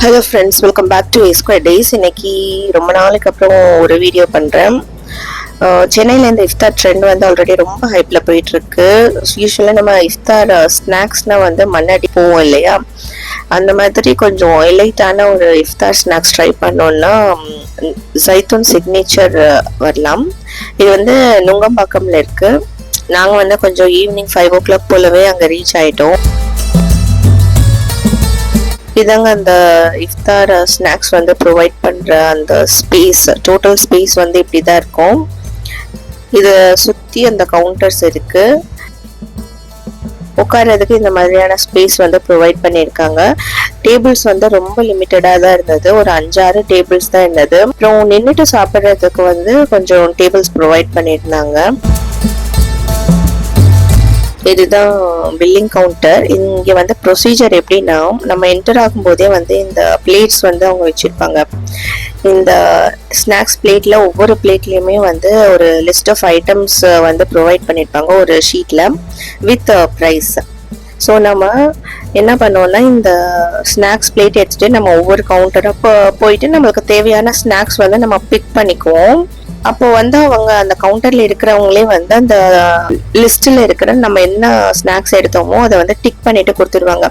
Hello friends, welcome back to A2 Days. இன்னைக்கு ரொம்ப நாளைக்கு அப்புறம் ஒரு வீடியோ பண்ணுறேன். சென்னையில் இந்த இஃப்தார் ட்ரெண்ட் வந்து ஆல்ரெடி ரொம்ப ஹைப்பில் போயிட்டுருக்கு. யூஸ்வலாக நம்ம இஃப்தார் ஸ்நாக்ஸ்னால் வந்து மண்ணாடி போவோம் இல்லையா, அந்த மாதிரி கொஞ்சம் எலைட்டான ஒரு இஃப்தார் ஸ்நாக்ஸ் ட்ரை பண்ணோன்னா ஜைத்தூன் சிக்னேச்சர் வரலாம். இது வந்து நுங்கம்பாக்கம்ல இருக்குது. நாங்கள் வந்து கொஞ்சம் ஈவினிங் 5 o'clock போலவே அங்கே ரீச் ஆகிட்டோம். இதாங்க அந்த இஃப்தார் ஸ்நாக்ஸ் வந்து ப்ரொவைட் பண்ணுற அந்த ஸ்பேஸ். டோட்டல் ஸ்பேஸ் வந்து இப்படி தான் இருக்கும். இதை சுற்றி அந்த கவுண்டர்ஸ் இருக்குது. உட்கார்றதுக்கு இந்த மாதிரியான ஸ்பேஸ் வந்து ப்ரொவைட் பண்ணியிருக்காங்க. டேபிள்ஸ் வந்து ரொம்ப லிமிட்டடாக தான் இருந்தது. ஒரு 5-6 டேபிள்ஸ் தான் இருந்தது. அப்புறம் நின்றுட்டு சாப்பிட்றதுக்கு வந்து கொஞ்சம் டேபிள்ஸ் ப்ரொவைட் பண்ணியிருந்தாங்க. இதுதான் பில்லிங் கவுண்டர். இங்கே வந்து ப்ரொசீஜர் எப்படின்னா, நம்ம என்டர் ஆகும்போதே வந்து இந்த பிளேட்ஸ் வந்து அவங்க வச்சுருப்பாங்க. இந்த ஸ்நாக்ஸ் பிளேட்டில் ஒவ்வொரு பிளேட்லேயுமே வந்து ஒரு லிஸ்ட் ஆஃப் ஐட்டம்ஸ் வந்து ப்ரொவைட் பண்ணியிருப்பாங்க ஒரு ஷீட்டில் வித் ப்ரைஸ். ஸோ நம்ம என்ன பண்ணோம்னா, இந்த ஸ்நாக்ஸ் பிளேட் எடுத்துகிட்டு நம்ம ஒவ்வொரு கவுண்டராக போயிட்டு நம்மளுக்கு தேவையான ஸ்நாக்ஸ் வந்து நம்ம பிக் பண்ணிக்குவோம். அப்போ வந்து அவங்க அந்த கவுண்டர்ல இருக்கிறவங்களே வந்து அந்த லிஸ்ட்ல இருக்கிற நம்ம என்ன ஸ்நாக்ஸ் எடுத்தோமோ அதை வந்து டிக் பண்ணிட்டு கொடுத்துருவாங்க.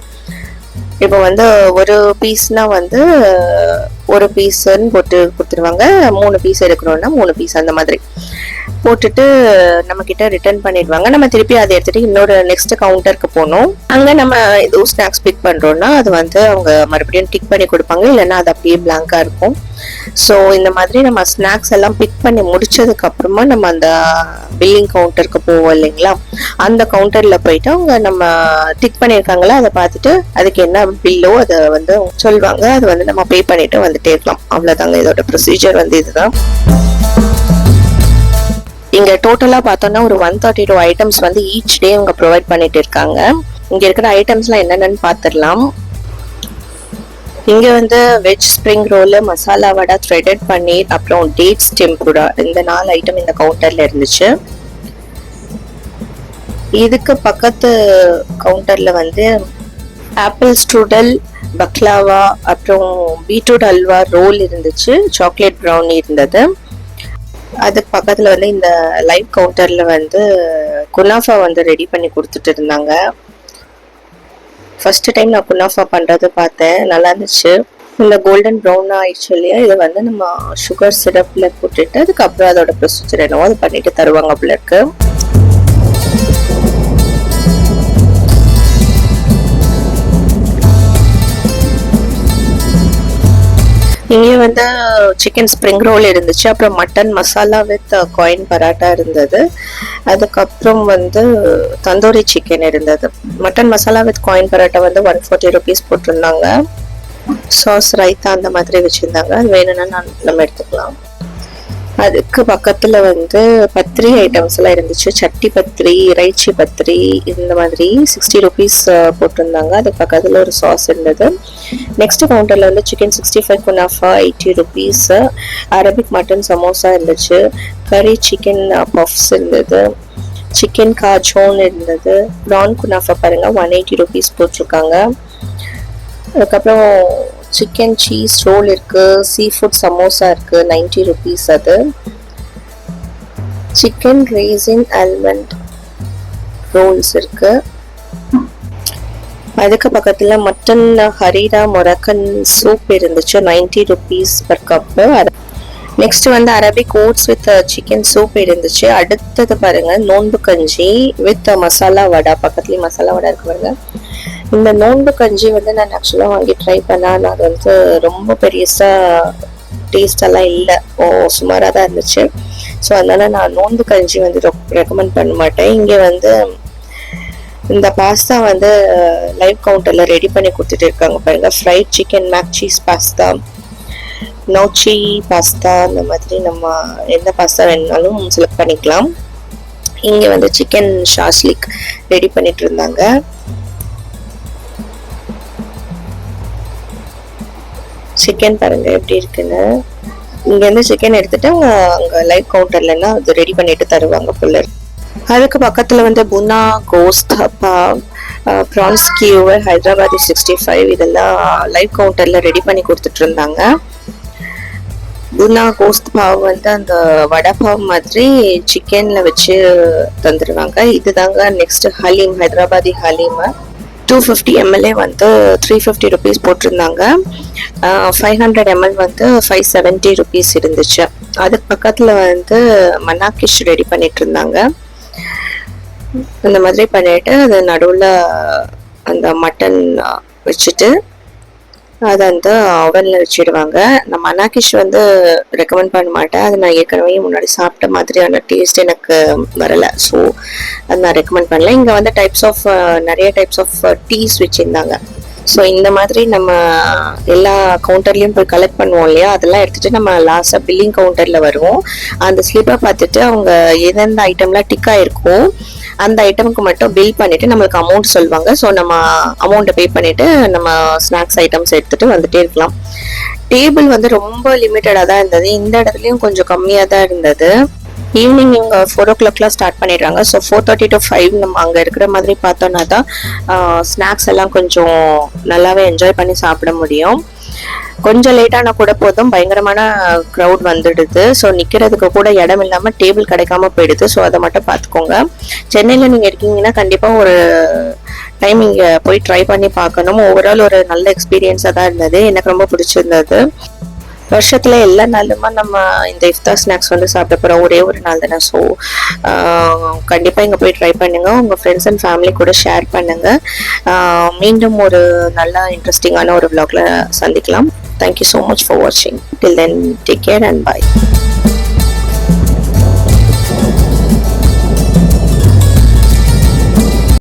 இப்போ வந்து ஒரு பீஸ்னா வந்து ஒரு பீஸ்ன்னு போட்டு கொடுத்துருவாங்க. 3 பீஸ் எடுக்கணும்னா 3 பீஸ் அந்த மாதிரி போட்டுட்டு நம்ம கிட்ட ரிட்டர்ன் பண்ணிடுவாங்க. நம்ம திருப்பி அதை எடுத்துட்டு இன்னொரு நெக்ஸ்ட் கவுண்டருக்கு போனோம். அங்கே நம்ம எதுவும் ஸ்நாக்ஸ் பிக் பண்றோம்னா அது வந்து அவங்க மறுபடியும் டிக் பண்ணி கொடுப்பாங்க, இல்லைன்னா அது அப்படியே பிளாங்கா இருக்கும். ஸோ இந்த மாதிரி நம்ம ஸ்நாக்ஸ் எல்லாம் பிக் பண்ணி முடிச்சதுக்கு அப்புறமா நம்ம அந்த பில்லிங் கவுண்டருக்கு போவோம் இல்லைங்களா, அந்த கவுண்டர்ல போயிட்டு அவங்க நம்ம டிக் பண்ணியிருக்காங்களா அதை பார்த்துட்டு அதுக்கு என்ன பில்லோ அதை வந்து சொல்லுவாங்க. அது வந்து நம்ம பே பண்ணிட்டு வந்துட்டே இருக்கலாம். அவ்வளோதாங்க, இதோட ப்ரொசீஜர் வந்து இதுதான். இங்க டோட்டலா பார்த்தோம்னா ஒரு 132 ஐட்டம்ஸ் வந்து ஈச் டே அவங்க ப்ரொவைட் பண்ணிட்டு இருக்காங்க. இங்க இருக்கிற ஐட்டம்ஸ்லாம் என்னென்னு பார்த்துடலாம். இங்க வந்து வெஜ் ஸ்ப்ரிங் ரோல், மசாலா வடை, த்ரெடட் பன்னீர், அப்புறம் டேட்ஸ் டெம்புரா, இந்த 4 ஐட்டம் இந்த கவுண்டர்ல இருந்துச்சு. இதுக்கு பக்கத்து கவுண்டர்ல வந்து ஆப்பிள் ஸ்ட்ரூடல், பக்லாவா, அப்புறம் பீட்ரூட் அல்வா ரோல் இருந்துச்சு. சாக்லேட் ப்ரௌனி இருந்தது. அதுக்கு பக்கத்துல வந்து இந்த லைவ் கவுண்டர்ல வந்து குனாஃபா வந்து ரெடி பண்ணி கொடுத்துட்டு இருந்தாங்க. ஃபர்ஸ்ட் டைம் நான் குனாஃபா பண்றது பார்த்தேன், நல்லா இருந்துச்சு. இந்த கோல்டன் ப்ரௌன் ஆயிடுச்சு இல்லையா, இதை வந்து நம்ம சுகர் சிரப்ல போட்டுட்டு அதுக்கப்புறம் அதோட ப்ரொசீஜர் என்னவோ அது பண்ணிட்டு தருவாங்க போல இருக்கு. இங்கே வந்து சிக்கன் ஸ்ப்ரிங் ரோல் இருந்துச்சு. அப்புறம் mutton masala with coin parotta இருந்தது. அதுக்கப்புறம் வந்து தந்தூரி சிக்கன் இருந்தது. Mutton masala with coin parotta வந்து 140 rupees போட்டிருந்தாங்க. சாஸ் ரைத்தா அந்த மாதிரி வச்சுருந்தாங்க. அது வேணும்னா நம்ம எடுத்துக்கலாம். அதுக்கு பக்கத்தில் வந்து பத்திரி ஐட்டம்ஸ் எல்லாம் இருந்துச்சு. சட்டி பத்திரி, இறைச்சி பத்திரி, இந்த மாதிரி 60 rupees போட்டிருந்தாங்க. அதுக்கு பக்கத்தில் ஒரு சாஸ் இருந்தது. நெக்ஸ்ட் கவுண்டரில் வந்து chicken 65 kunafa 80 rupees, Arabic mutton samosa இருந்துச்சு, கறி சிக்கன் பஃப்ஸ் இருந்தது, சிக்கன் காஜோன் இருந்தது, ப்ரான் குனாஃபா பாருங்க 180 rupees போட்டிருக்காங்க. அதுக்கப்புறம் சிக்கன் சீஸ் ரோல் இருக்கு, சீ ஃபுட் சமோசா இருக்கு 90 rupees. அது சிக்கன் ரேசின் ஆல்மண்ட் ரோல்ஸ் இருக்கு. அதுக்கு பக்கத்துல மட்டன் ஹரீரா மொரக்கன் சூப் இருந்துச்சு 90 rupees பர் கப்பு. நெக்ஸ்ட் வந்து Arabic oats with chicken soup இருந்துச்சு. அடுத்தது பாருங்க நோன்பு கஞ்சி வித் மசாலா வடை. பக்கத்துலேயே மசாலா வடை இருக்கு பாருங்க. இந்த நோன்பு கஞ்சி வந்து நான் ஆக்சுவலாக வாங்கி ட்ரை பண்ணேன். அது வந்து ரொம்ப பெருசா டேஸ்ட் எல்லாம் இல்லை, சுமாராக தான் இருந்துச்சு. ஸோ அதனால நான் நோன்பு கஞ்சி வந்து ரெக்கமெண்ட் பண்ண மாட்டேன். இங்கே வந்து இந்த பாஸ்தா வந்து லைவ் கவுண்டர்ல ரெடி பண்ணி கொடுத்துட்டு இருக்காங்க பாருங்க. Fried chicken mac cheese pasta, gnocchi pasta, அந்த மாதிரி நம்ம எந்த பாஸ்தா வேணுனாலும் செலக்ட் பண்ணிக்கலாம். இங்கே வந்து சிக்கன் ஷாஸ்லிக் ரெடி பண்ணிட்டு இருந்தாங்க. சிக்கன் பாருங்க எப்படி இருக்குன்னு. இங்க இருந்து சிக்கன் எடுத்துட்டு அவங்க அங்க லைவ் கவுண்டர்லன்னா அது ரெடி பண்ணிட்டு தருவாங்க போல. அதுக்கு பக்கத்துல வந்து புனா, கோஸ்ட், ப்ரான்ஸ் கியூவர், ஹைதராபாதி 65 இதெல்லாம் லைவ் கவுண்டரில் ரெடி பண்ணி கொடுத்துட்டு இருந்தாங்க. புனா கோஸ்த் பாவ் வந்து அந்த வடை பாவ் மாதிரி சிக்கனில் வச்சு தந்துடுவாங்க. இதுதாங்க நெக்ஸ்ட் ஹலீம், ஹைதராபாதி ஹலீம் 250 ml வந்து 350 rupees போட்டிருந்தாங்க. 500 ml வந்து 570 rupees இருந்துச்சு. அதுக்கு பக்கத்தில் வந்து மனாக்கிஷ் ரெடி பண்ணிட்டு இருந்தாங்க. இந்த மாதிரி பண்ணிட்டு அது நடுவில் அந்த மட்டன் வச்சுட்டு அதை வந்து அவனில் வச்சிடுவாங்க. நான் மனாக்கிஷ் வந்து ரெக்கமெண்ட் பண்ண மாட்டேன். அது நான் ஏற்கனவே முன்னாடி சாப்பிட்ட மாதிரியான டேஸ்ட் எனக்கு வரலை. ஸோ அது நான் ரெக்கமெண்ட் பண்ணல. இங்கே வந்து நிறைய டைப்ஸ் ஆஃப் டீஸ் வச்சுருந்தாங்க. ஸோ இந்த மாதிரி நம்ம எல்லா கவுண்டர்லேயும் போய் கலெக்ட் பண்ணுவோம் இல்லையா, அதெல்லாம் எடுத்துகிட்டு நம்ம லாஸ்ட்டாக பில்லிங் கவுண்டரில் வருவோம். அந்த ஸ்லிப்பை பார்த்துட்டு அவங்க எந்தெந்த ஐட்டம்லாம் டிக் ஆகிருக்கும் அந்த ஐட்டமுக்கு மட்டும் பில் பண்ணிவிட்டு நம்மளுக்கு அமௌண்ட் சொல்லுவாங்க. ஸோ நம்ம அமௌண்ட்டை பே பண்ணிவிட்டு நம்ம ஸ்நாக்ஸ் ஐட்டம்ஸ் எடுத்துகிட்டு வந்துகிட்டே இருக்கலாம். டேபிள் வந்து ரொம்ப லிமிட்டடாக தான் இருந்தது. இந்த இடத்துலையும் கொஞ்சம் கம்மியாக தான் இருந்தது. ஈவினிங் இவங்க 4 o'clockலாம் ஸ்டார்ட் பண்ணிடுறாங்க. ஸோ 4:30 to 5 நம்ம அங்கே இருக்கிற மாதிரி பார்த்தோன்னா தான் ஸ்நாக்ஸ் எல்லாம் கொஞ்சம் நல்லாவே என்ஜாய் பண்ணி சாப்பிட முடியும். கொஞ்சம் லேட்டான கூட போதும், பயங்கரமான க்ரௌட் வந்துடுது. ஸோ நிற்கிறதுக்கு கூட இடம் இல்லாமல் டேபிள் கிடைக்காம போயிடுது. ஸோ அதை மட்டும் பார்த்துக்கோங்க. சென்னையில் நீங்கள் இருக்கீங்கன்னா கண்டிப்பாக ஒரு டைம் இங்கே போய் ட்ரை பண்ணி பார்க்கணும். ஓவரால் ஒரு நல்ல எக்ஸ்பீரியன்ஸாக தான் இருந்தது. எனக்கு ரொம்ப பிடிச்சிருந்தது. வருஷத்துல எல்லா நாளுமா நம்ம இந்த இஃப்தார் ஸ்நாக்ஸ் வந்து சாப்பிட போகிறோம், ஒரே ஒரு நாள் தானே. ஸோ கண்டிப்பாக இங்கே போய் ட்ரை பண்ணுங்க, உங்கள் ஃப்ரெண்ட்ஸ் அண்ட் ஃபேமிலி கூட ஷேர் பண்ணுங்க. மீண்டும் ஒரு நல்ல இன்ட்ரெஸ்டிங்கான ஒரு vlogல சந்திக்கலாம். தேங்க்யூ ஸோ மச் ஃபார் வாட்சிங். Till then take care and bye.